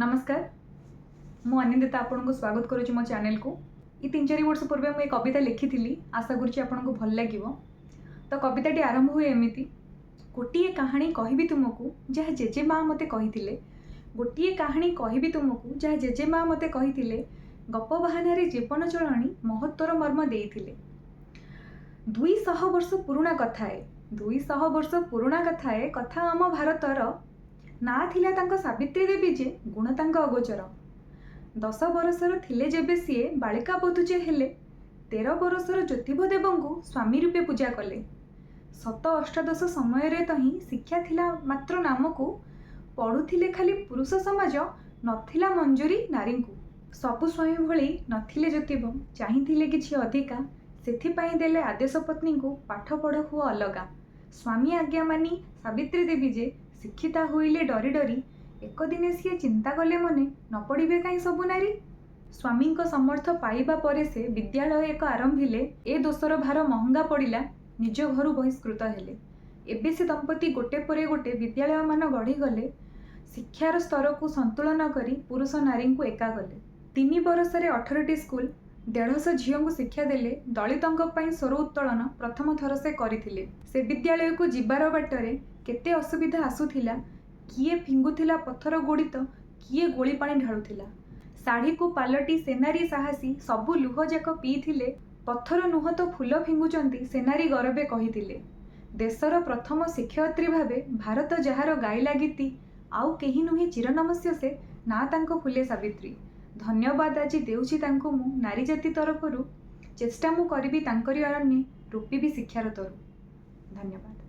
नमस्कार मु अनिंदिता आपन को स्वागत करुच्ची मो चैनल को। ये 3-4 वर्ष पूर्व मुझे कविता लिखी थी, आशा करुच्ची आपन को भल लगे। तो कविताटी आरंभ हुए एमती। गोटे कहानी कहबी तुमको जहाँ जेजेमा मते कही, गोटे कहानी कहबी तुमको जहाँ जेजेमा मते कही, गप बाहाना जीवन चलणी महत्वर मर्म देइथिले। 200 वर्ष पुराणा कथाए 200 वर्ष पुराणा कथाए कथा आम भारतर ना थिला तांको सावित्री देवी जे गुण तांको अगोचर। 10 बरसर थिले जेबे सीए बालिका बधुजे हेले 13 बरसर ज्योतिभ देवंकु स्वामी रूपे पूजा कले। 7-8 समय रे तही शिक्षा थिला मात्र नामकु पढ़ुथिले खाली पुरुष समाज नथिला मंजूरी नारी को। सबु स्वामी भली नथिले ज्योतिभ चाहिथिले किछि अधिका सेथिपाई देले आदेश पत्नी को पाठ पढ़ हुआ अलगा। स्वामी आज्ञा मानी सावित्री देवी जे शिक्षिता होइले डरी डरी एक दिने सी चिंता कले मने न पड़े कहीं सबु नारी। स्वामी समर्थ पाइबा परे से विद्यालय एक आरंभिले। ए दोषर भार महंगा पड़िला, निज घर बहिष्कृत हेले। एबे से दंपति गोटे परे गोटे विद्यालय मान गढ़ी गले। शिक्षार स्तर को संतुलन करी पुरुष नारी को एका गले। 3 बरस 18टी स्कूल 150 झील को शिक्षा देले। दलितों स्वर उत्तोलन प्रथम थर से करथिले। से विद्यालय को जीवार बाटरे केते असुविधा आसुथिला। किए फिंगुथिला पत्थर गोड़ित, किए गोली पानी ढालुथिला। साड़ी को पालटी सेनारी साहसी सबु लुह जाक पीथिले। पत्थर नुह तो फूल फिंगुचंती सेनारी गरबे कहिथिले। देशर प्रथम शिक्षयत्री भावे भारत जहार गाइला गीति आउ केही नुहे चिरनमस्य से ना तांको फुले सावित्री। धन्यवाद आज देउछि तांको मु नारी जाति तरफरु। चेष्टा मु करिबी तांकरी अरण्ये रूपी भी शिक्षार तरु। धन्यवाद।